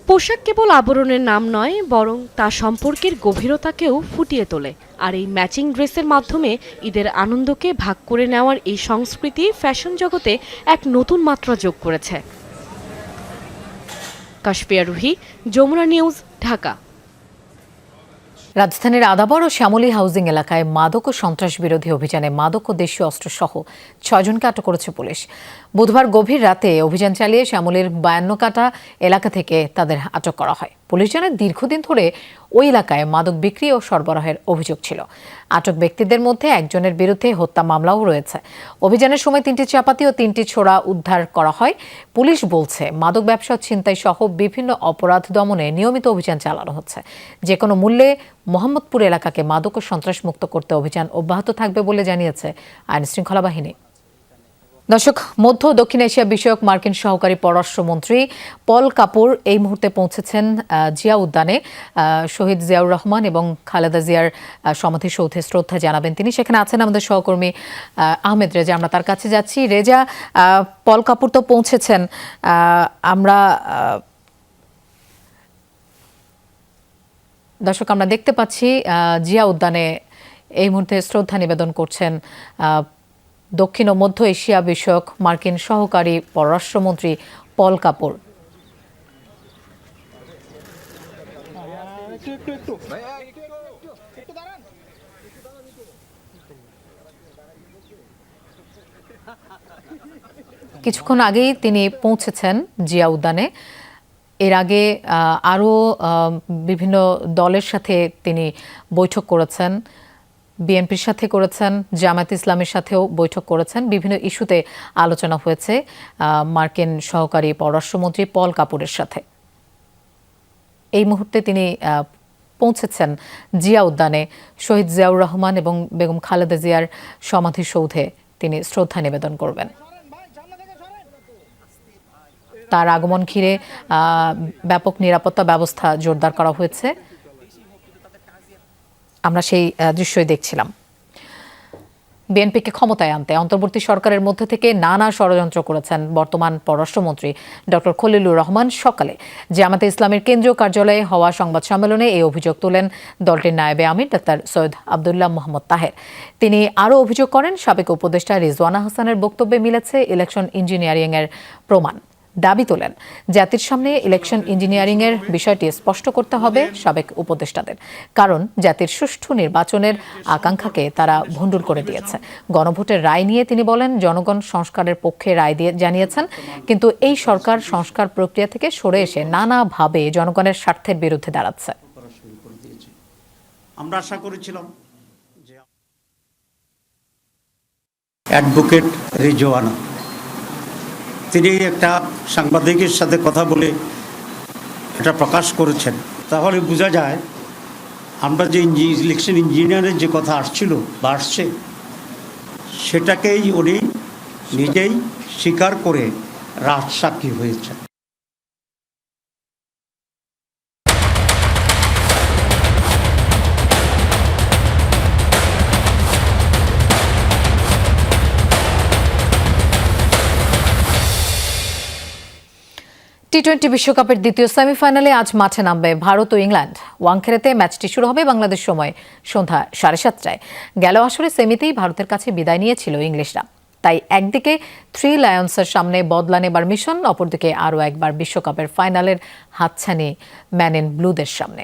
পোশাক কেবল আবরণের নাম নয়, বরং তা সম্পর্কের গভীরতাকেও ফুটিয়ে তোলে। আর এই ম্যাচিং ড্রেসের মাধ্যমে ঈদের আনন্দকে ভাগ করে নেওয়ার এই সংস্কৃতি ফ্যাশন জগতে এক নতুন মাত্রা যোগ করেছে। কাশপিয়া রুহি, যমুনা নিউজ, ঢাকা। রাজধানীর আদাবর ও শ্যামলী হাউজিং এলাকায় মাদক ও সন্ত্রাস বিরোধী অভিযানে মাদক ও দেশীয় অস্ত্রসহ 6 জনকে আটক করেছে পুলিশ। বুধবার গভীর রাতে অভিযান চালিয়ে শ্যামলীর 52 কাটা এলাকা থেকে তাদের আটক করা হয়। পুলিশ জানায় দীর্ঘদিন ধরে ওই এলাকায় মাদক বিক্রি ও সরবরাহের অভিযোগ ছিল। আটক ব্যক্তিদের মধ্যে একজনের বিরুদ্ধে হত্যা মামলাও রয়েছে। অভিযানের সময় 3টি চাপাতি ও 3টি ছোড়া উদ্ধার করা হয়। পুলিশ বলছে মাদক ব্যবসা, ছিনতাই সহ বিভিন্ন অপরাধ দমনে নিয়মিত অভিযান চালানো হচ্ছে। যে কোনো মূল্যে মোহাম্মদপুর এলাকাকে মাদক ও সন্ত্রাস মুক্ত করতে অভিযান অব্যাহত থাকবে বলে জানিয়েছে আইন শৃঙ্খলা বাহিনী। দর্শক, মধ্য ও দক্ষিণ এশিয়া বিষয়ক মার্কিন সহকারী পররাষ্ট্রমন্ত্রী পল কাপুর এই মুহূর্তে পৌঁছেছেন জিয়া উদ্যানে। শহীদ জিয়াউর রহমান এবং খালেদা জিয়ার সমাধিসৌধে শ্রদ্ধা জানাবেন তিনি। সেখানে আছেন আমাদের সহকর্মী আহমেদ রেজা। আমরা তার কাছে যাচ্ছি। রেজা, পল কাপুর তো পৌঁছেছেন, আমরা দর্শক আমরা দেখতে পাচ্ছি জিয়া উদ্যানে এই মুহূর্তে শ্রদ্ধা নিবেদন করছেন দক্ষিণ ও মধ্য এশিয়া বিষয়ক মার্কিন সহকারী পররাষ্ট্রমন্ত্রী পল কাপুর। কিছুক্ষণ আগেই তিনি পৌঁছেছেন জিয়া উদ্যানে। এর আগে আরও বিভিন্ন দলের সাথে তিনি বৈঠক করেছেন, বিএনপির সাথে করেছেন, জামায়াত ইসলামের সাথেও বৈঠক করেছেন। বিভিন্ন ইস্যুতে আলোচনা হয়েছে মার্কিন সহকারী পররাষ্ট্রমন্ত্রী পল কাপুরের সাথে। এই মুহূর্তে তিনি পৌঁছেছেন জিয়া উদ্যানে। শহীদ জিয়াউর রহমান এবং বেগম খালেদা জিয়ার সমাধিসৌধে তিনি শ্রদ্ধা নিবেদন করবেন। তার আগমন ঘিরে ব্যাপক নিরাপত্তা ব্যবস্থা জোরদার করা হয়েছে। আমরা সেই দৃশ্যই দেখছিলাম। বিএনপিকে ক্ষমতায় আনতে অন্তর্বর্তী সরকারের মধ্যে থেকে নানা ষড়যন্ত্র করেছেন বর্তমান পররাষ্ট্রমন্ত্রী ডক্টর খলিলুর রহমান। সকালে জামায়াতে ইসলামের কেন্দ্রীয় কার্যালয়ে হওয়া সংবাদ সম্মেলনে এই অভিযোগ তোলেন দলটির নায়েবে আমির ডাক্তার সৈয়দ আব্দুল্লাহ মোহাম্মদ তাহের। তিনি আরও অভিযোগ করেন, সাবেক উপদেষ্টা রিজওয়ানা হাসানের বক্তব্যে মিলেছে ইলেকশন ইঞ্জিনিয়ারিংয়ের প্রমাণ। দাবি তোলেন, জাতির সামনে ইলেকশন ইঞ্জিনিয়ারিংয়ের বিষয়টি স্পষ্ট করতে হবে সাবেক উপদেষ্টাদের, কারণ জাতির সুষ্ঠু নির্বাচনের আকাঙ্ক্ষাকে তারা ভণ্ডুল করে দিয়েছে। গণভোটের রায় নিয়ে তিনি বলেন, জনগণ সংস্কারের পক্ষে রায় দিয়ে জানিয়েছেন, কিন্তু এই সরকার সংস্কার প্রক্রিয়া থেকে সরে এসে নানাভাবে জনগণের স্বার্থের বিরুদ্ধে দাঁড়াচ্ছে। আমরা আশা করেছিলাম যে অ্যাডভোকেট রিজওয়ানা তিনি একটা সাংবাদিকের সাথে কথা বলে এটা প্রকাশ করেছেন, তাহলে বোঝা যায় আমরা যে ইলেকশন ইঞ্জিনিয়ারের যে কথা আসছিল বা আসছে সেটাকেই উনি নিজেই স্বীকার করে রাজসাক্ষী হয়েছেন। টি-20 বিশ্বকাপের দ্বিতীয় সেমিফাইনালে আজ মাঠে নামবে ভারত ও ইংল্যান্ড। ওয়াংখেড়েতে ম্যাচটি শুরু হবে বাংলাদেশ সময় সন্ধ্যা 7:30টায়। গেল আসরে সেমিতেই ভারতের কাছে বিদায় নিয়েছিল ইংলিশরা, তাই একদিকে 3 লায়ন্সের সামনে বদলা নেবার মিশন, অপরদিকে আরও একবার বিশ্বকাপের ফাইনালের হাতছানি ম্যান ইন ব্লুদের সামনে।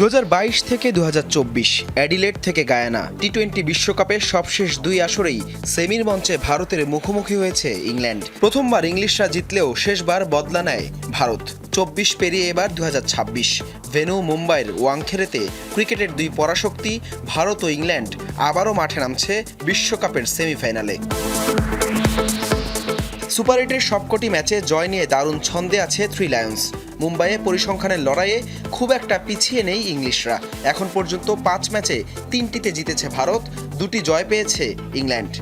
2022 থেকে 2024 অ্যাডিলেড থেকে গায়ানা টি-20 বিশ্বকাপের সবশেষ 2 আসরেই সেমির মঞ্চে ভারতের মুখোমুখি হয়েছে ইংল্যান্ড। প্রথমবার ইংলিশরা জিতলেও শেষবার বদলা নেয় ভারত। 24 পেরিয়ে এবার 2026 ভেন্যু মুম্বাইয়ের ওয়াংখেড়েতে ক্রিকেটের 2 পরাশক্তি ভারত ও ইংল্যান্ড আবারও মাঠে নামছে বিশ্বকাপের সেমিফাইনালে। সুপার 8-এর সবকটি ম্যাচে জয় নিয়ে দারুণ ছন্দে আছে 3 লায়ন্স। মুম্বাইয়ে পরিসংখ্যানের লড়াইয়ে খুব একটা পিছিয়ে নেই ইংলিশরা। এখন পর্যন্ত 5 ম্যাচে 3টিতে জিতেছে ভারত, 2টি জয় পেয়েছে ইংল্যান্ড।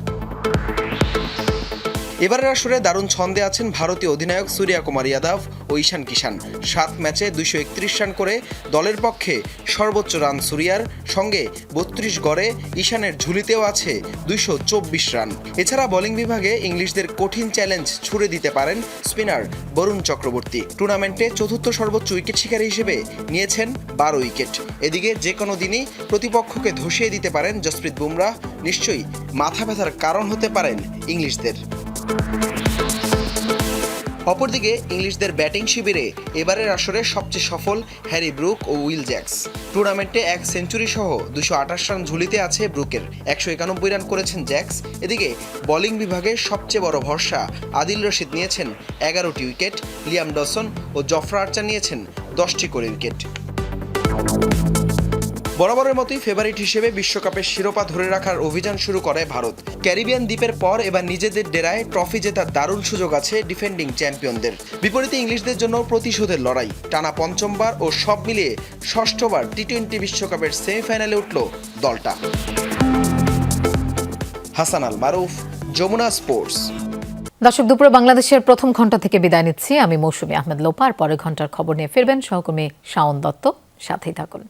এবারের আসরে দারুণ ছন্দে আছেন ভারতীয় অধিনায়ক সূর্যা কুমার যাদব ও ঈশান কিষান। 7 ম্যাচে 231 রান করে দলের পক্ষে সর্বোচ্চ রান সূর্যার, সঙ্গে 32 গড়ে ঈশানের ঝুলিতেও আছে 224 রান। এছাড়া বোলিং বিভাগে ইংলিশদের কঠিন চ্যালেঞ্জ ছুড়ে দিতে পারেন স্পিনার বরুণ চক্রবর্তী। টুর্নামেন্টে 4র্থ সর্বোচ্চ উইকেট শিকারী হিসেবে নিয়েছেন 12 উইকেট। এদিকে যে কোনো দিনই প্রতিপক্ষকে ধসিয়ে দিতে পারেন জসপ্রীত বুমরাহ, নিশ্চয়ই মাথা ব্যথার কারণ হতে পারেন ইংলিশদের। অপরদিকে ইংলিশদের ব্যাটিং শিবিরে এবারের আসরে সবচেয়ে সফল হ্যারি ব্রুক ও উইল জ্যাক্স। টুর্নামেন্টে 1 সেঞ্চুরি সহ 228 রান ঝুলিতে আছে ব্রুকের, 191 রান করেছেন জ্যাক্স। এদিকে বোলিং বিভাগে সবচেয়ে বড় ভরসা আদিল রশিদ নিয়েছেন 11টি উইকেট, লিয়াম ডসন ও জফরা আর্চার নিয়েছেন 10টি করে উইকেট। বরাবরের মতোই ফেভারিট হিসেবে বিশ্বকাপের শিরোপা ধরে রাখার অভিযান শুরু করে ভারত। ক্যারিবিয়ান দ্বীপের পর এবার নিজেদের ডেরায় ট্রফি জেতার দারুণ সুযোগ আছে ডিফেন্ডিং চ্যাম্পিয়নদের। বিপরীতে ইংলিশদের জন্য প্রতিশোধের লড়াই। টানা 5বার ও সব মিলিয়ে 6ষ্ঠবার টি-20 বিশ্বকাপের সেমিফাইনালে উঠল দলটা। হাসান আল মারুফ, যমুনা স্পোর্টস। দর্শক, দুপুরে বাংলাদেশের প্রথম ঘন্টা থেকে বিদায় নিচ্ছি আমি মৌসুমী আহমেদ লোপা। আর পরের ঘন্টার খবর নিয়ে ফিরবেন সহকর্মী শাওন দত্ত। সাথেই থাকুন।